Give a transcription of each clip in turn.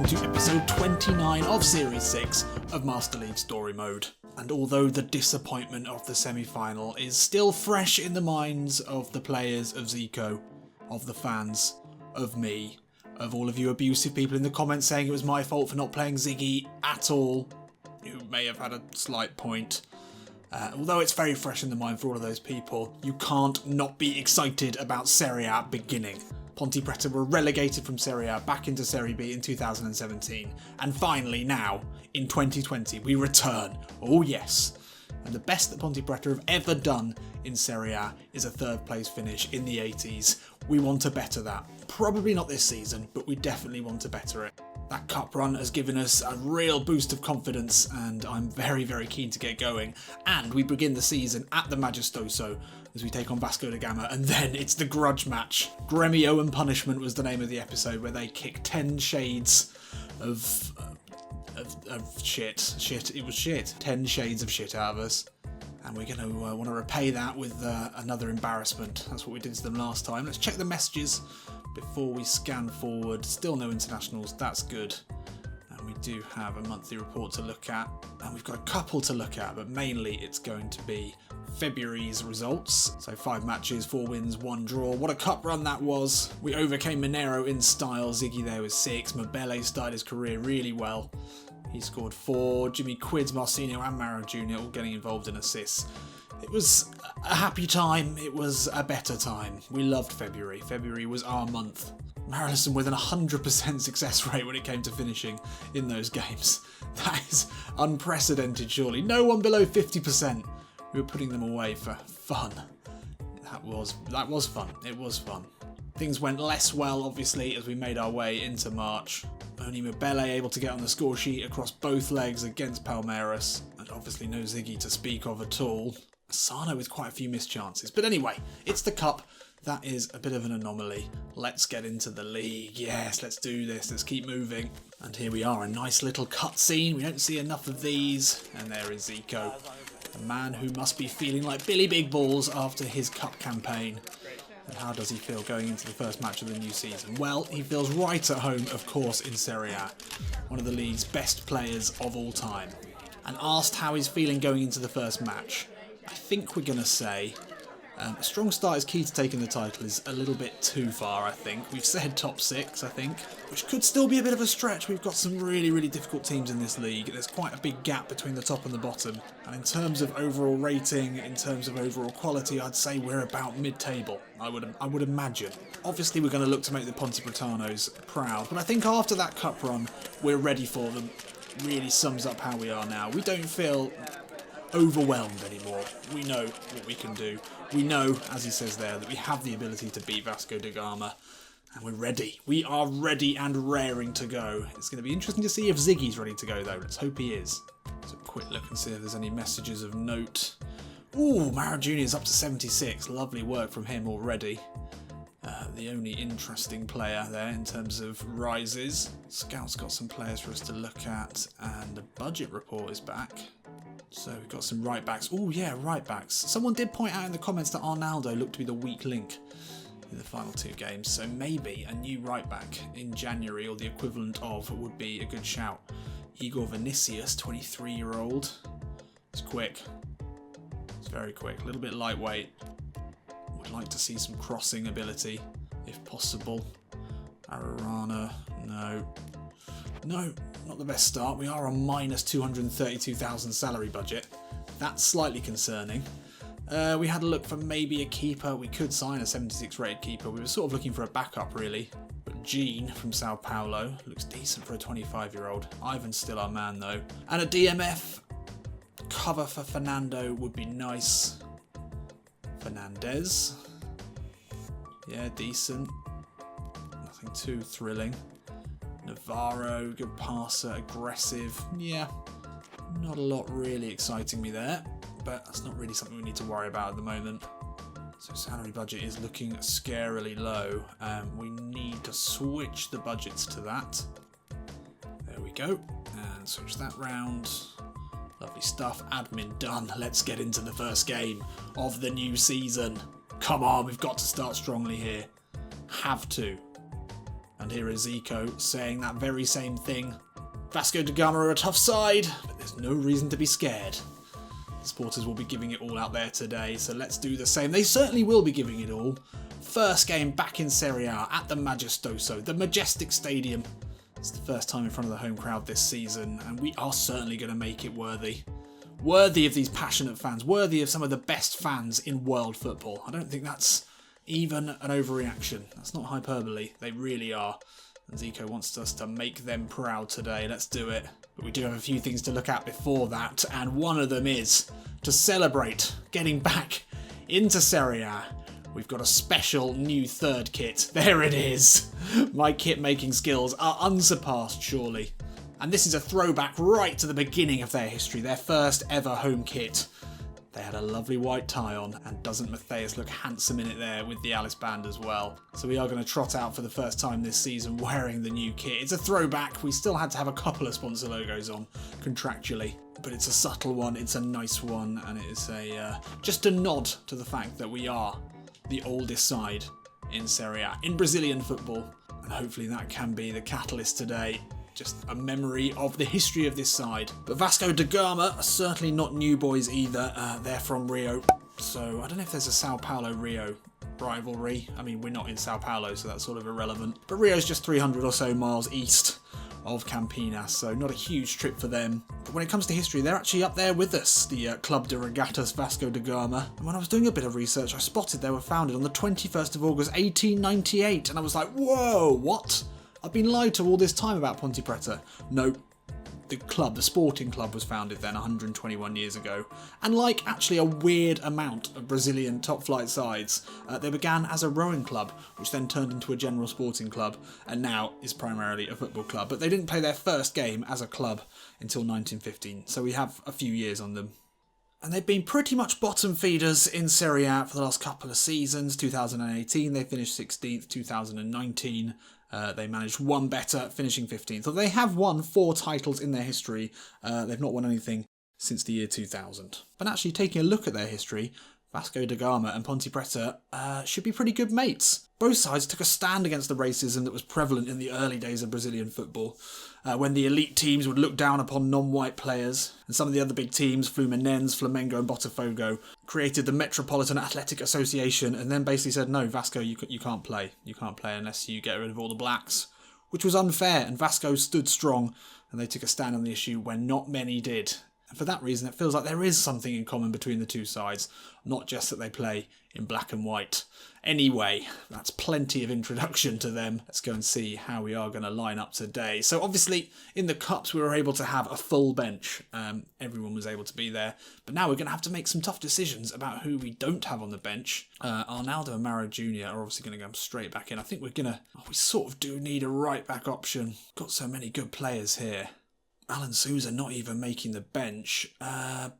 to episode 29 of Series 6 of Master League Story Mode. And although the disappointment of the semi-final is still fresh in the minds of the players of Zico, of the fans, of me, of all of you abusive people in the comments saying it was my fault for not playing Ziggy at all, who may have had a slight point. Although it's very fresh in the mind for all of those people, you can't not be excited about Serie A beginning. Ponte Preta were relegated from Serie A back into Serie B in 2017. And finally now, in 2020, we return. Oh yes. And the best that Ponte Preta have ever done in Serie A is a third place finish in the 80s. We want to better that. Probably not this season, but we definitely want to better it. That cup run has given us a real boost of confidence and I'm very, very keen to get going. And we begin the season at the Majestoso as we take on Vasco da Gama, and then it's the grudge match. Gremio and Punishment was the name of the episode, where they kick 10 shades of shit. It was shit. 10 shades of shit out of us. And we're going to want to repay that with another embarrassment. That's what we did to them last time. Let's check the messages before we scan forward. Still no internationals, that's good. And we do have a monthly report to look at. And we've got a couple to look at, but mainly it's going to be February's results. So 5 matches, 4 wins, 1 draw. What a cup run that was. We overcame Monero in style. Ziggy there was 6. Mabele started his career really well. He scored 4. Jimmy Quids, Marcinho and Maro Jr. all getting involved in assists. It was a happy time. It was a better time. We loved February. February was our month. MLSM with an 100% success rate when it came to finishing in those games. That is unprecedented, surely. No one below 50%. We were putting them away for fun. That was fun. It was fun. Things went less well, obviously, as we made our way into March. Only Mabele able to get on the score sheet across both legs against Palmeiras, and obviously no Ziggy to speak of at all. Sano with quite a few missed chances. But anyway, it's the cup. That is a bit of an anomaly. Let's get into the league. Yes, let's do this. Let's keep moving. And here we are, a nice little cutscene. We don't see enough of these. And there is Zico, a man who must be feeling like Billy Big Balls after his cup campaign. And how does he feel going into the first match of the new season? Well, he feels right at home, of course, in Serie A. One of the league's best players of all time. And asked how he's feeling going into the first match, I think we're going to say a strong start is key to taking the title is a little bit too far, I think. We've said top 6, I think, which could still be a bit of a stretch. We've got some really, really difficult teams in this league. There's quite a big gap between the top and the bottom. And in terms of overall rating, in terms of overall quality, I'd say we're about mid-table, I would imagine. Obviously, we're going to look to make the Ponte Pretanos proud, but I think after that cup run, we're ready for them. Really sums up how we are now. We don't feel overwhelmed anymore. We know what we can do. We know, as he says there, that we have the ability to beat Vasco da Gama, and we're ready. We are ready and raring to go. It's going to be interesting to see if Ziggy's ready to go, though. Let's hope he is. Let's have a quick look and see if there's any messages of note. Ooh, Maro Jr. is up to 76. Lovely work from him already. The only interesting player there in terms of rises. Scout's got some players for us to look at, and the budget report is back. So we've got some right backs. Oh yeah, right backs. Someone did point out in the comments that Arnaldo looked to be the weak link in the final 2 games. So maybe a new right back in January, or the equivalent of, would be a good shout. Igor Vinicius, 23-year-old. It's quick. It's very quick. A little bit lightweight. Would like to see some crossing ability, if possible. Ararana, no. No, not the best start. We are on minus 232,000 salary budget. That's slightly concerning. We had a look for maybe a keeper. We could sign a 76 rated keeper. We were sort of looking for a backup, really. But Gene from Sao Paulo looks decent for a 25-year-old. Ivan's still our man, though. And a DMF cover for Fernando would be nice. Fernandez. Yeah, decent. Nothing too thrilling. Navarro, good passer, aggressive. Yeah, not a lot really exciting me there, but that's not really something we need to worry about at the moment. So salary budget is looking scarily low. We need to switch the budgets to that. There we go. And switch that round. Lovely stuff. Admin done. Let's get into the first game of the new season. Come on, we've got to start strongly here. Have to. And here is Zico saying that very same thing. Vasco da Gama are a tough side, but there's no reason to be scared. The supporters will be giving it all out there today, so let's do the same. They certainly will be giving it all. First game back in Serie A at the Majestoso, the majestic stadium. It's the first time in front of the home crowd this season, and we are certainly going to make it worthy. Worthy of these passionate fans, worthy of some of the best fans in world football. I don't think that's even an overreaction. That's not hyperbole. They really are. And Zico wants us to make them proud today. Let's do it. But we do have a few things to look at before that, and one of them is to celebrate getting back into Serie A. We've got a special new third kit. There it is. My kit making skills are unsurpassed, surely. And this is a throwback right to the beginning of their history, their first ever home kit. They had a lovely white tie on, and doesn't Matthias look handsome in it there with the Alice band as well. So we are going to trot out for the first time this season wearing the new kit. It's a throwback. We still had to have a couple of sponsor logos on contractually, but it's a subtle one, it's a nice one, and it is just a nod to the fact that we are the oldest side in Serie A, in Brazilian football, and hopefully that can be the catalyst today. Just a memory of the history of this side. But Vasco da Gama are certainly not new boys either. They're from Rio, so I don't know if there's a Sao Paulo-Rio rivalry. I mean, we're not in Sao Paulo, so that's sort of irrelevant. But Rio's just 300 or so miles east of Campinas, so not a huge trip for them. But when it comes to history, they're actually up there with us, the Club de Regatas Vasco da Gama. And when I was doing a bit of research, I spotted they were founded on the 21st of August 1898, and I was like, whoa, what? I've been lied to all this time about Ponte Preta. No, the sporting club was founded then 121 years ago. And like actually a weird amount of Brazilian top flight sides, they began as a rowing club, which then turned into a general sporting club, and now is primarily a football club. But they didn't play their first game as a club until 1915, so we have a few years on them. And they've been pretty much bottom feeders in Serie A for the last couple of seasons. 2018 they finished 16th, 2019 they managed one better, finishing 15th. So they have won 4 titles in their history. They've not won anything since the year 2000. But actually taking a look at their history, Vasco da Gama and Ponte Preta should be pretty good mates. Both sides took a stand against the racism that was prevalent in the early days of Brazilian football, when the elite teams would look down upon non-white players, and some of the other big teams, Fluminense, Flamengo and Botafogo, created the Metropolitan Athletic Association and then basically said, no, Vasco, you can't play. You can't play unless you get rid of all the blacks, which was unfair, and Vasco stood strong, and they took a stand on the issue when not many did. And for that reason, it feels like there is something in common between the two sides, not just that they play in black and white. Anyway, that's plenty of introduction to them. Let's go and see how we are going to line up today. So obviously, in the Cups, we were able to have a full bench. Everyone was able to be there. But now we're going to have to make some tough decisions about who we don't have on the bench. Arnaldo and Mauro Jr. are obviously going to go straight back in. I think we're going to... we sort of do need a right-back option. Got so many good players here. Alan Sousa not even making the bench. I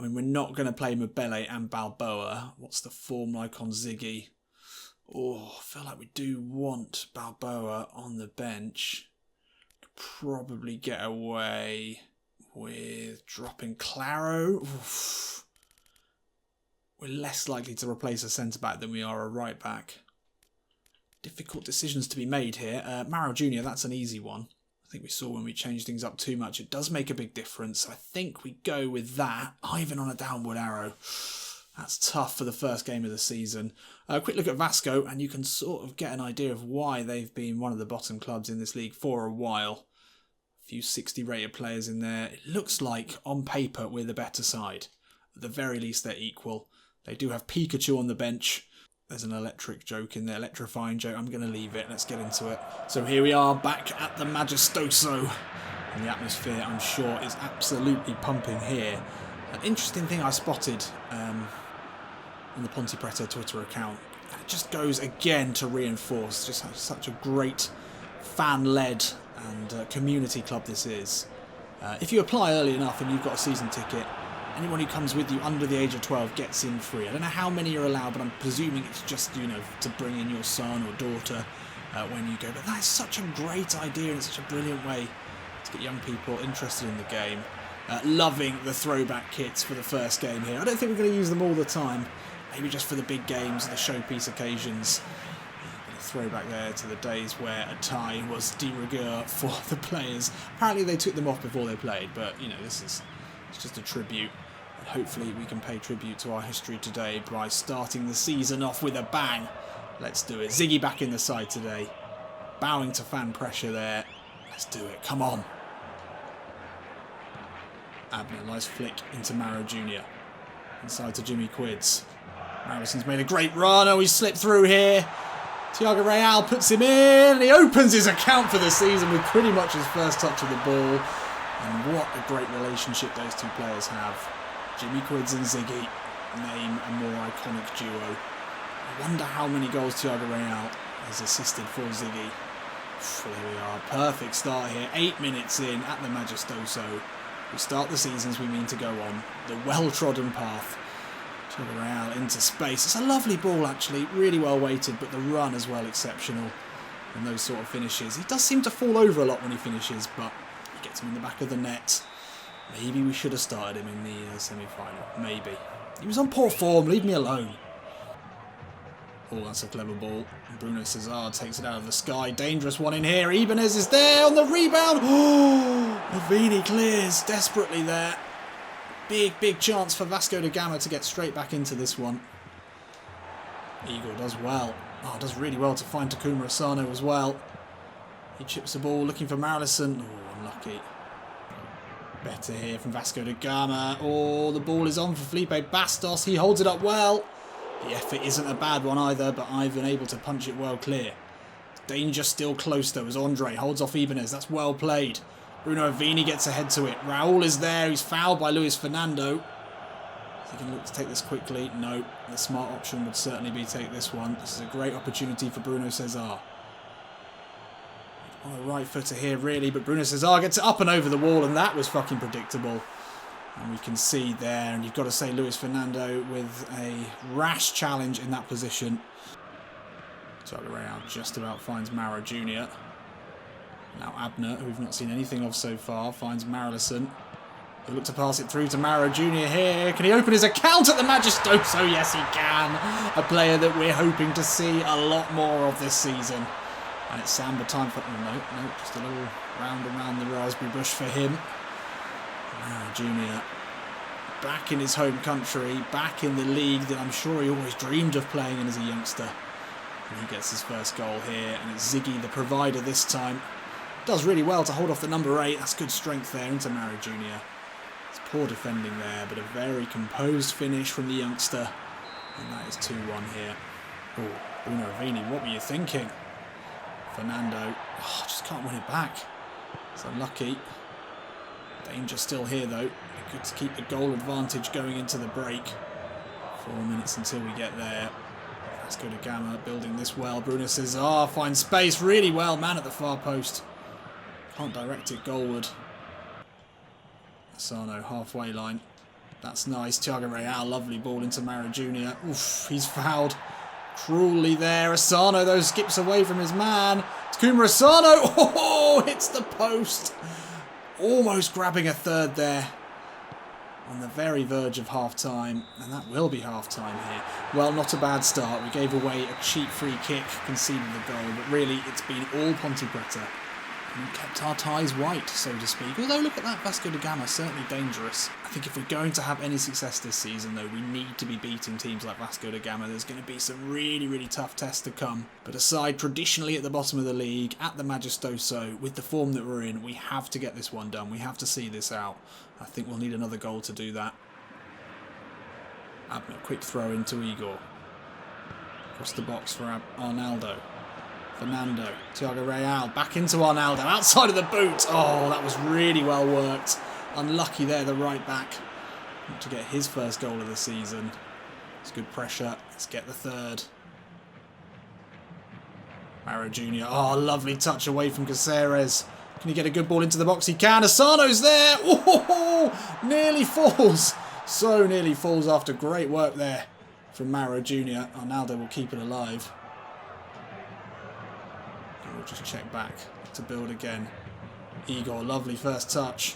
mean, we're not going to play Mabele and Balboa. What's the form like on Ziggy? Oh, I feel like we do want Balboa on the bench. Could probably get away with dropping Claro. Oof. We're less likely to replace a centre-back than we are a right-back. Difficult decisions to be made here. Mauro Jr., that's an easy one. I think we saw when we changed things up too much, it does make a big difference. I think we go with that. Ivan on a downward arrow. That's tough for the first game of the season. A quick look at Vasco, and you can sort of get an idea of why they've been one of the bottom clubs in this league for a while. A few 60 rated players in there. It looks like, on paper, we're the better side. At the very least, they're equal. They do have Pikachu on the bench. There's an electric joke in there, electrifying joke. I'm going to leave it. Let's get into it. So here we are back at the Majestoso. And the atmosphere, I'm sure, is absolutely pumping here. An interesting thing I spotted on the Ponte Preta Twitter account. And it just goes again to reinforce just how such a great fan-led and community club this is. If you apply early enough and you've got a season ticket, anyone who comes with you under the age of 12 gets in free. I don't know how many are allowed, but I'm presuming it's just, to bring in your son or daughter when you go. But that is such a great idea and such a brilliant way to get young people interested in the game. Loving the throwback kits for the first game here. I don't think we're going to use them all the time. Maybe just for the big games, the showpiece occasions. throwback there to the days where a tie was de rigueur for the players. Apparently they took them off before they played, but you know, it's just a tribute. And hopefully we can pay tribute to our history today by starting the season off with a bang. Let's do it. Ziggy back in the side today. Bowing to fan pressure there. Let's do it. Come on. Abner, nice flick into Maro Jr. Inside to Jimmy Quids. Marison's made a great run. Oh, he slipped through here. Thiago Real puts him in. And he opens his account for the season with pretty much his first touch of the ball. And what a great relationship those two players have. Jimmy Quids and Ziggy name a more iconic duo. I wonder how many goals Thiago Real has assisted for Ziggy. There we are. Perfect start here. 8 minutes in at the Majestoso. We start the seasons we mean to go on. The well-trodden path. Real into space. It's a lovely ball actually, really well weighted, but the run as well exceptional. And those sort of finishes. He does seem to fall over a lot when he finishes, but he gets him in the back of the net. Maybe we should have started him in the semi-final. Maybe. He was on poor form, leave me alone. Oh, that's a clever ball. Bruno Cesar takes it out of the sky. Dangerous one in here. Ibanez is there on the rebound. Oh, Avini clears desperately there. Big chance for Vasco da Gama to get straight back into this one. Igor does well. Oh, does really well to find Takuma Asano as well. He chips the ball looking for MLSM. Oh, unlucky. Better here from Vasco da Gama. Oh, the ball is on for Felipe Bastos. He holds it up well. The effort isn't a bad one either, but Ivan able to punch it well clear. Danger still close though as Andre holds off Ibanez. That's well played. Bruno Avini gets ahead to it. Raul is there. He's fouled by Luis Fernando. Is he going to look to take this quickly? No. The smart option would certainly be take this one. This is a great opportunity for Bruno Cesar. On the right footer here, really, but Bruno Cesar gets it up and over the wall, and that was fucking predictable. And we can see there, and you've got to say Luis Fernando with a rash challenge in that position. Thiago Real just about finds Maro Jr. Now Abner, who we've not seen anything of so far, finds Marilison. He'll look to pass it through to Maro Jr. here. Can he open his account at the Majestoso? Yes, he can. A player that we're hoping to see a lot more of this season. And it's Samba time for... Oh, no, just a little round around the raspberry bush for him. Maro Jr. back in his home country, back in the league that I'm sure he always dreamed of playing in as a youngster. And he gets his first goal here, and it's Ziggy, the provider this time. Does really well to hold off the number 8. That's good strength there into Maro Jr. It's poor defending there, but a very composed finish from the youngster. And that is 2-1 here. Oh, Bruno Avini, what were you thinking? Fernando, just can't win it back. It's unlucky. Danger still here though. Good to keep the goal advantage going into the break. 4 minutes until we get there. Vasco da Gama building this well. Bruno Cesar finds space really well. Man at the far post. Can't direct it goalward. Asano halfway line. That's nice. Thiago Real, lovely ball into Maro Jr. Oof, he's fouled cruelly there. Asano though skips away from his man. Takuma Asano, oh, hits the post. Almost grabbing a third there. On the very verge of half-time, and that will be half-time here. Well, not a bad start. We gave away a cheap free kick, conceded the goal, but really it's been all Ponte Preta. And kept our ties white, so to speak. Although, look at that, Vasco da Gama, certainly dangerous. I think if we're going to have any success this season, though, we need to be beating teams like Vasco da Gama. There's going to be some really tough tests to come. But aside, traditionally at the bottom of the league, at the Majestoso, with the form that we're in, we have to get this one done. We have to see this out. I think we'll need another goal to do that. Abner, quick throw into Igor. Across the box for Arnaldo. Fernando, Thiago Real, back into Arnaldo, outside of the boot. Oh, that was really well worked. Unlucky there, the right back. Not to get his first goal of the season. It's good pressure. Let's get the third. Maro Jr. Oh, lovely touch away from Caceres. Can he get a good ball into the box? He can. Asano's there. Oh, nearly falls. So nearly falls after great work there from Maro Jr. Arnaldo will keep it alive. We'll just check back to build again. Igor, lovely first touch.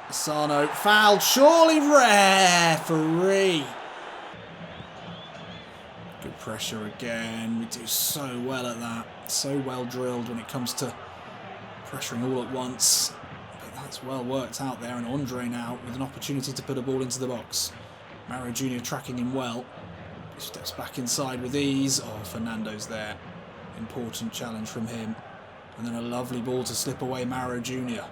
Asano, fouled, surely referee. Good Good pressure again. We do so well at that. So well drilled when it comes to pressuring all at once. But that's well worked out there. And Andre now with an opportunity to put a ball into the box. Mario Jr. tracking him well. He steps back inside with ease. Oh, Fernando's there. Important challenge from him. And then a lovely ball to slip away Mario Jr.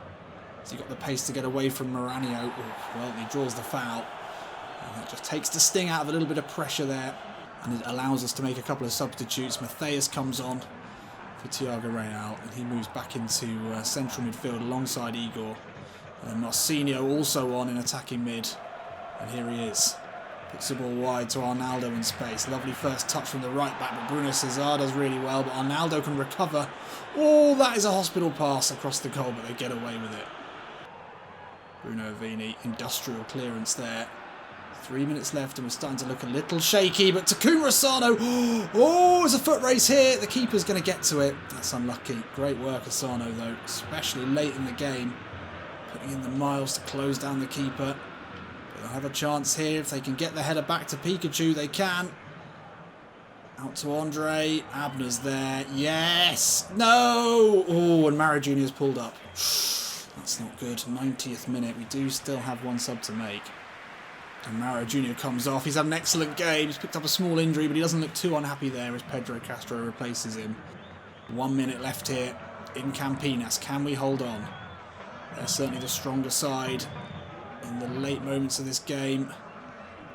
Has he got the pace to get away from Moranio? Oh, well, he draws the foul. And that just takes the sting out of a little bit of pressure there. And it allows us to make a couple of substitutes. Matthias comes on for Thiago Real. And he moves back into central midfield alongside Igor. And then Marcinho also on in attacking mid. And here he is. Puts the ball wide to Arnaldo in space. Lovely first touch from the right back, but Bruno Cesar does really well, but Arnaldo can recover. Oh, that is a hospital pass across the goal, but they get away with it. Bruno Avini, industrial clearance there. 3 minutes left and we're starting to look a little shaky, but Takuma Asano, oh, it's a foot race here. The keeper's going to get to it. That's unlucky. Great work, Asano, though, especially late in the game. Putting in the miles to close down the keeper. They'll have a chance here. If they can get the header back to Pikachu, they can. Out to Andre. Abner's there. Yes! No! Oh, and Mario Jr.'s pulled up. That's not good. 90th minute. We do still have one sub to make. And Mario Jr. comes off. He's had an excellent game. He's picked up a small injury, but he doesn't look too unhappy there as Pedro Castro replaces him. 1 minute left here in Campinas. Can we hold on? They're certainly the stronger side in the late moments of this game.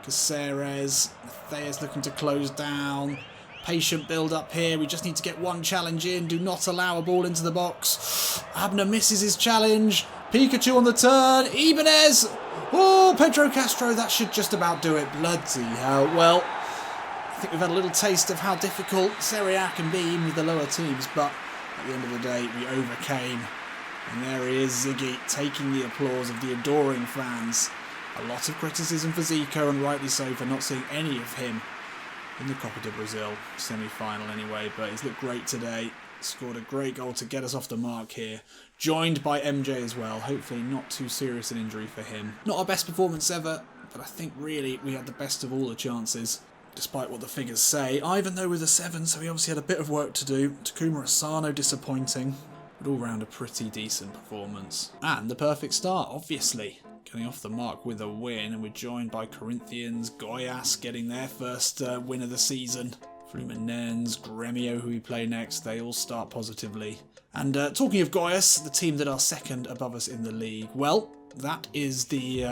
Caceres, Matthias looking to close down. Patient build up here. We just need to get one challenge in. Do not allow a ball into the box. Abner misses his challenge. Pikachu on the turn. Ibanez. Oh, Pedro Castro. That should just about do it. Bloody hell. Well, I think we've had a little taste of how difficult Serie A can be even with the lower teams. But at the end of the day, we overcame. And there he is, Ziggy, taking the applause of the adoring fans. A lot of criticism for Zico, and rightly so, for not seeing any of him in the Copa do Brazil semi-final anyway. But he's looked great today. Scored a great goal to get us off the mark here. Joined by MJ as well. Hopefully not too serious an injury for him. Not our best performance ever, but I think really we had the best of all the chances. Despite what the figures say. Ivan though with a 7, so he obviously had a bit of work to do. Takuma Asano disappointing. But all round a pretty decent performance. And the perfect start, obviously. Getting off the mark with a win, and we're joined by Corinthians, Goiás getting their first win of the season. Fluminense, Gremio, who we play next, they all start positively. And talking of Goiás, the team that are second above us in the league, well, that is the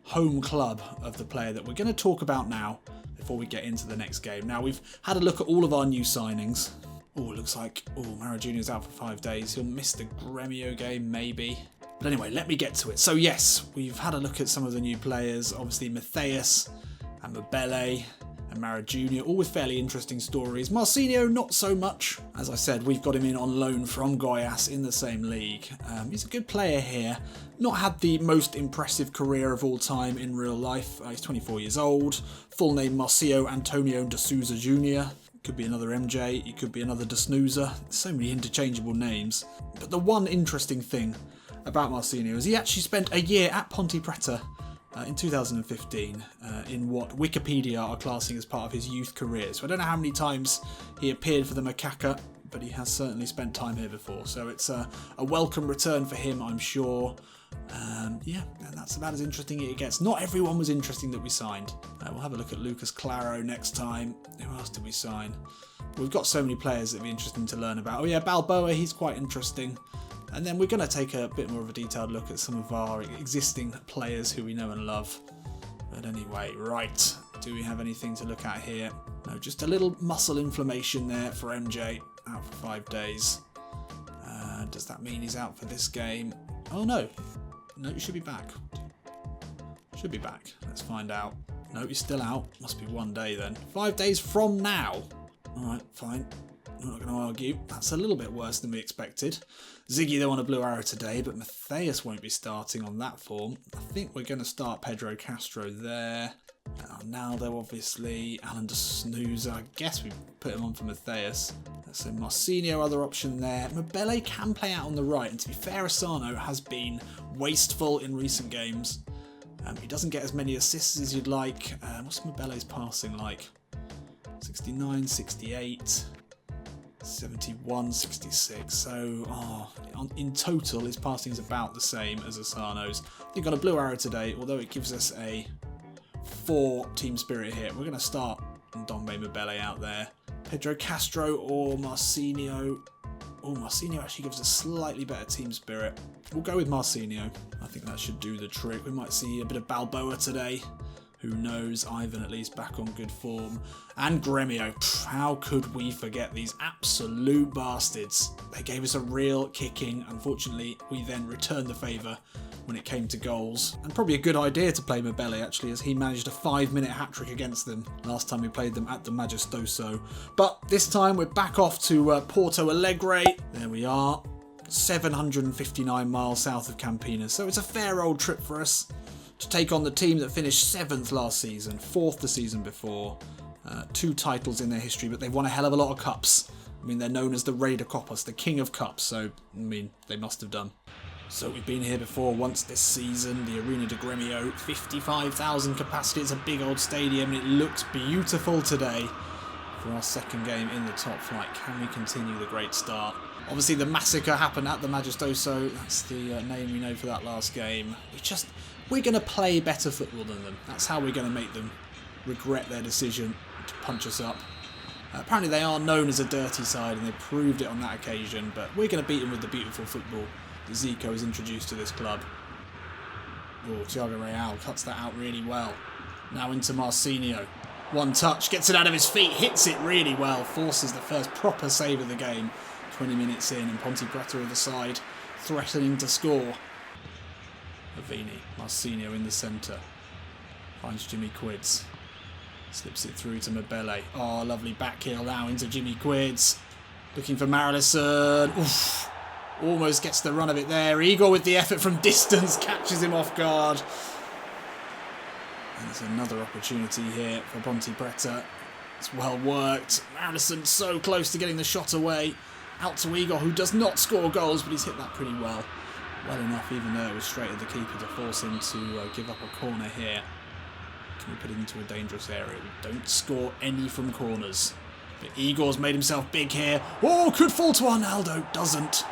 home club of the player that we're going to talk about now before we get into the next game. Now, we've had a look at all of our new signings. Oh, looks like Mario Jr. is out for 5 days. He'll miss the Gremio game, maybe. But anyway, let me get to it. So yes, we've had a look at some of the new players. Obviously, Matthias and Mabele and Mario Jr., all with fairly interesting stories. Marcinho, not so much. As I said, we've got him in on loan from Goiás in the same league. He's a good player here. Not had the most impressive career of all time in real life. He's 24 years old. Full name Marcio Antonio de Souza Jr., could be another MJ, it could be another De Snoozer. So many interchangeable names. But the one interesting thing about Marcinho is he actually spent a year at Ponte Preta in 2015 in what Wikipedia are classing as part of his youth career. So I don't know how many times he appeared for the Macaca, but he has certainly spent time here before. So it's a welcome return for him, I'm sure. Yeah, and that's about as interesting as it gets. Not everyone was interesting that we signed. We'll have a look at Lucas Claro next time. Who else did we sign? We've got so many players that'd be interesting to learn about. Oh yeah, Balboa, he's quite interesting. And then we're going to take a bit more of a detailed look at some of our existing players who we know and love. But anyway, right. Do we have anything to look at here? No, just a little muscle inflammation there for MJ. Out for 5 days. Does that mean he's out for this game? Oh no. No, he should be back. Should be back. Let's find out. No, he's still out. Must be 1 day then. 5 days from now. Alright, fine. I'm not going to argue. That's a little bit worse than we expected. Ziggy though on a blue arrow today, but Matthias won't be starting on that form. I think we're going to start Pedro Castro there. Arnaldo obviously. Alan de Snoozer. I guess we put him on for Matthias. So Marcinho, other option there. Mabele can play out on the right, and to be fair, Asano has been wasteful in recent games. He doesn't get as many assists as you'd like. What's Mabele's passing like? 69, 68, 71, 66. So, in total, his passing is about the same as Asano's. You've got a blue arrow today, although it gives us a 4 team spirit hit. We're going to start Ndombe Mabele out there. Pedro Castro or Marcinho. Oh, Marcinho actually gives a slightly better team spirit. We'll go with Marcinho. I think that should do the trick. We might see a bit of Balboa today. Who knows? Ivan at least back on good form. And Gremio. How could we forget these absolute bastards? They gave us a real kicking. Unfortunately, we then returned the favour when it came to goals. And probably a good idea to play Mabele actually, as he managed a 5-minute hat-trick against them last time we played them at the Majestoso. But this time we're back off to Porto Alegre. There we are. 759 miles south of Campinas. So it's a fair old trip for us to take on the team that finished 7th last season, 4th the season before. 2 titles in their history, but they've won a hell of a lot of cups. I mean, they're known as the Rei de Copas, the King of Cups, so, I mean, they must have done. So we've been here before once this season, the Arena de Gremio, 55,000 capacity, it's a big old stadium, and it looks beautiful today for our second game in the top flight. Can we continue the great start? Obviously the massacre happened at the Majestoso, that's the name we know for that last game. We're going to play better football than them. That's how we're going to make them regret their decision to punch us up. Apparently they are known as a dirty side and they proved it on that occasion, but we're going to beat them with the beautiful football that Zico has introduced to this club. Oh, Thiago Real cuts that out really well. Now into Marcinho. One touch, gets it out of his feet, hits it really well, forces the first proper save of the game. 20 minutes in and Ponte Preta of the side, threatening to score. Avini, Marcinho in the centre. Finds Jimmy Quids. Slips it through to Mabele. Oh, lovely back heel now into Jimmy Quids. Looking for MLSM. Oof. Almost gets the run of it there. Igor with the effort from distance. Catches him off guard. And there's another opportunity here for Ponte Preta. It's well worked. MLSM so close to getting the shot away. Out to Igor, who does not score goals, but he's hit that pretty well. Well enough, even though it was straight at the keeper, to force him to give up a corner here. Can we put it into a dangerous area? We don't score any from corners. But Igor's made himself big here. Oh, could fall to Arnaldo. Doesn't.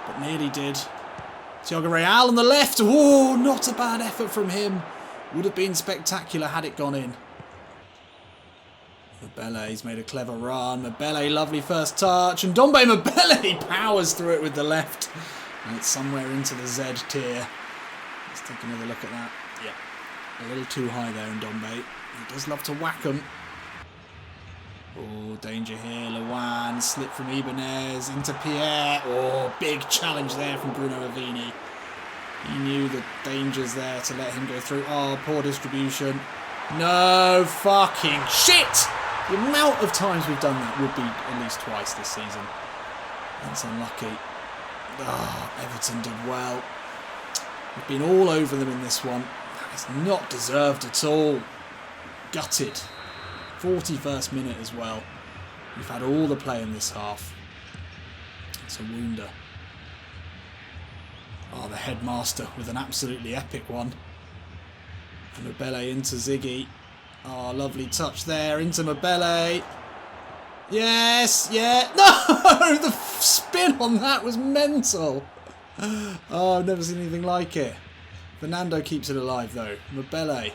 But nearly did. Thiago Real on the left. Oh, not a bad effort from him. Would have been spectacular had it gone in. Mabele's made a clever run. Mabele, lovely first touch. And Ndombe Mabele powers through it with the left. And it's somewhere into the Z tier. Let's take another look at that. Yeah, a little too high there in Ndombe. He does love to whack them. Oh, danger here. Lewan, slip from Ibanez into Pierre. Oh, big challenge there from Bruno Avini. He knew the dangers there to let him go through. Oh, poor distribution. No fucking shit! The amount of times we've done that would be at least twice this season. That's unlucky. Oh, Everton did well. We've been all over them in this one. It's not deserved at all. Gutted. 41st minute as well. We've had all the play in this half. It's a wounder. Oh, the headmaster with an absolutely epic one. And Mabele into Ziggy. Oh, lovely touch there into Mabele. Yes, yeah. No, the spin on that was mental. Oh, I've never seen anything like it. Fernando keeps it alive though. Mabele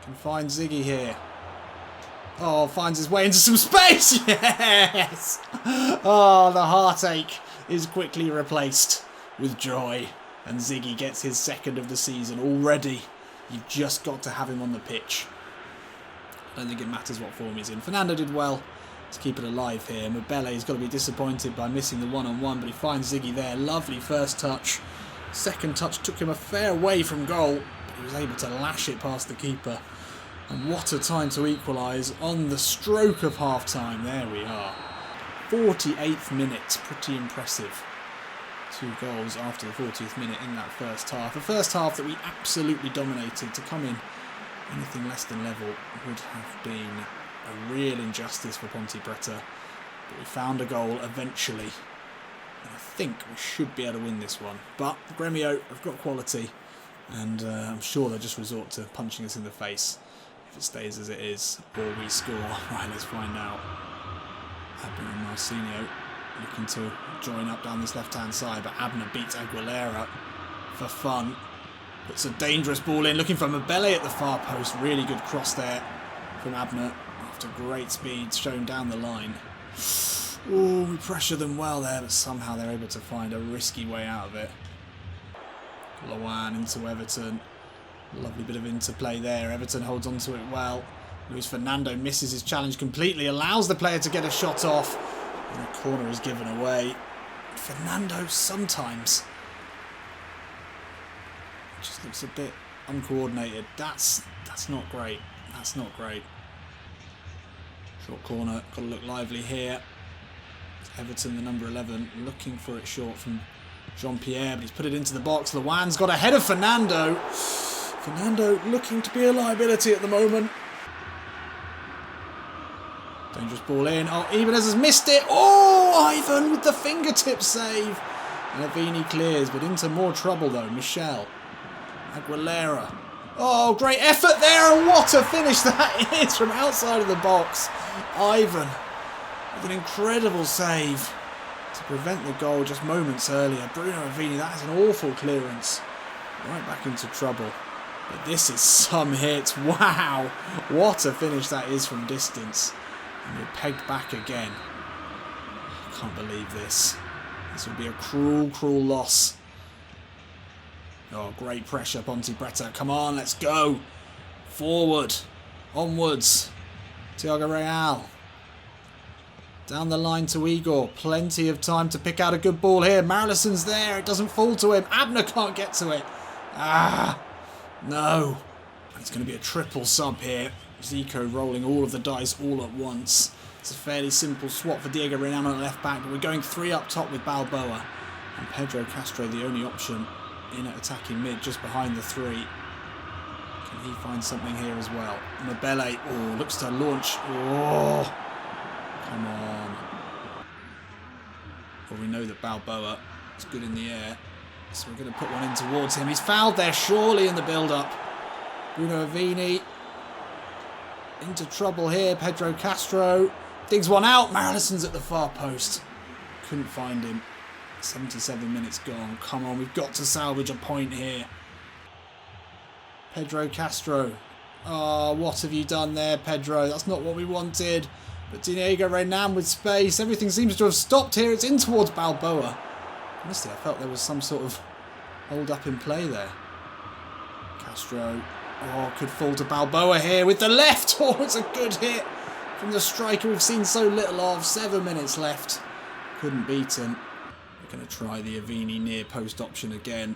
can find Ziggy here. Oh, finds his way into some space. Yes. Oh, the heartache is quickly replaced with joy. And Ziggy gets his second of the season already. You've just got to have him on the pitch. I don't think it matters what form he's in. Fernando did well to keep it alive here. Mabele's got to be disappointed by missing the one-on-one, but he finds Ziggy there. Lovely first touch. Second touch took him a fair way from goal, but he was able to lash it past the keeper. And what a time to equalise on the stroke of half-time. There we are. 48th minute. Pretty impressive. 2 goals after the 40th minute in that first half. The first half that we absolutely dominated. To come in anything less than level would have been a real injustice for Ponte Preta. But we found a goal eventually. And I think we should be able to win this one. But Gremio have got quality. And I'm sure they'll just resort to punching us in the face if it stays as it is, or we score. Right, let's find out. Abner and Marcinho looking to join up down this left-hand side, but Abner beats Aguilera for fun. Puts a dangerous ball in, looking for Mabele at the far post. Really good cross there from Abner after great speed shown down the line. Oh, we pressure them well there, but somehow they're able to find a risky way out of it. Lawan into Everton. Lovely bit of interplay there. Everton holds on to it well. Luis Fernando misses his challenge completely, allows the player to get a shot off, and the corner is given away. Fernando sometimes just looks a bit uncoordinated. That's not great. That's not great. Short corner, got to look lively here. Everton, the number 11, looking for it short from Jean-Pierre, but he's put it into the box. Lawan's got ahead of Fernando. Fernando looking to be a liability at the moment. Dangerous ball in. Oh, Ibanez has missed it. Oh, Ivan with the fingertip save. And Avini clears, but into more trouble though. Michel. Aguilera. Oh, great effort there. And what a finish that is from outside of the box. Ivan with an incredible save to prevent the goal just moments earlier. Bruno Avini, that is an awful clearance. Right back into trouble. But this is some hit. Wow. What a finish that is from distance. And we're pegged back again. I can't believe this. This would be a cruel, cruel loss. Oh, great pressure, Ponte Preta. Come on, let's go. Forward. Onwards. Thiago Real. Down the line to Igor. Plenty of time to pick out a good ball here. Marilison's there. It doesn't fall to him. Abner can't get to it. Ah, no. It's going to be a triple sub here. Zico rolling all of the dice all at once. It's a fairly simple swap for Diego Renan on the left back, but we're going 3 up top with Balboa. And Pedro Castro the only option in at attacking mid, just behind the 3. Can he find something here as well? Mabele, oh, looks to launch. Oh, come on. Well, we know that Balboa is good in the air, so we're going to put one in towards him. He's fouled there, surely, in the build-up. Bruno Avini into trouble here. Pedro Castro digs one out. Marilison's at the far post. Couldn't find him. 77 minutes gone. Come on, we've got to salvage a point here. Pedro Castro. Oh, what have you done there, Pedro? That's not what we wanted. But Diego Renan with space. Everything seems to have stopped here. It's in towards Balboa. Honestly, I felt there was some sort of hold up in play there. Castro. Oh, could fall to Balboa here with the left. Oh, it's a good hit from the striker we've seen so little of. 7 minutes left. Couldn't beat him. We're going to try the Avini near post option again.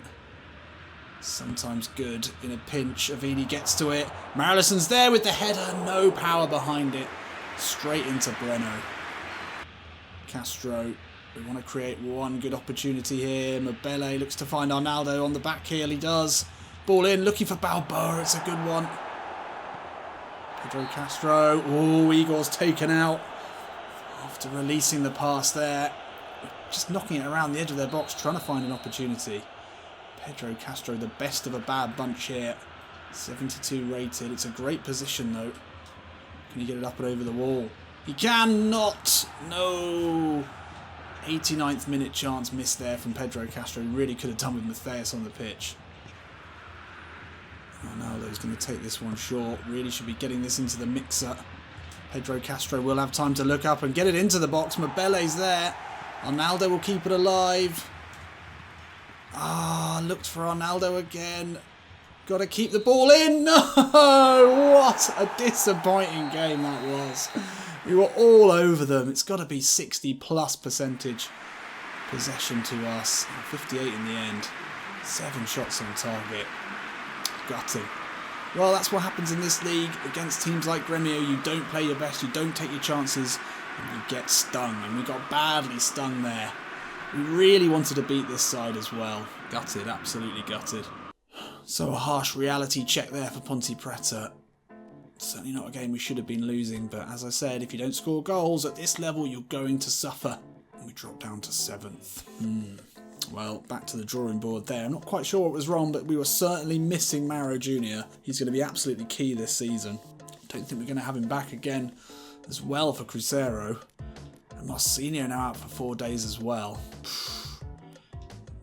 Sometimes good in a pinch. Avini gets to it. Marilison's there with the header. No power behind it. Straight into Breno. Castro. We want to create one good opportunity here. Mabele looks to find Arnaldo on the back heel. He does. Ball in, looking for Balboa. It's a good one. Pedro Castro. Oh, Igor's taken out after releasing the pass there. Just knocking it around the edge of their box, trying to find an opportunity. Pedro Castro, the best of a bad bunch here. 72 rated. It's a great position, though. Can he get it up and over the wall? He cannot. No. 89th minute chance missed there from Pedro Castro. He really could have done with Matthias on the pitch. Arnaldo's going to take this one short. Really should be getting this into the mixer. Pedro Castro will have time to look up and get it into the box. Mabele's there. Arnaldo will keep it alive. Ah, looked for Arnaldo again. Got to keep the ball in. No! What a disappointing game that was. We were all over them. It's got to be 60+% possession to us. 58 in the end. 7 shots on target. Gutting. Well, that's what happens in this league against teams like Gremio. You don't play your best, you don't take your chances, and you get stung. And we got badly stung there. We really wanted to beat this side as well. Gutted, absolutely gutted. So a harsh reality check there for Ponte Preta. Certainly not a game we should have been losing, but as I said, if you don't score goals at this level, you're going to suffer. And we drop down to 7th. Well, back to the drawing board there. I'm not quite sure what was wrong, but we were certainly missing Mauro Jr. He's going to be absolutely key this season. Don't think we're going to have him back again as well for Cruzeiro. And Marcinho now out for 4 days as well.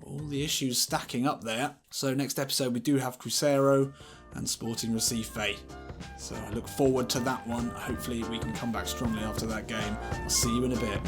All the issues stacking up there. So next episode we do have Cruzeiro and Sporting Recife. So I look forward to that one. Hopefully we can come back strongly after that game. I'll see you in a bit.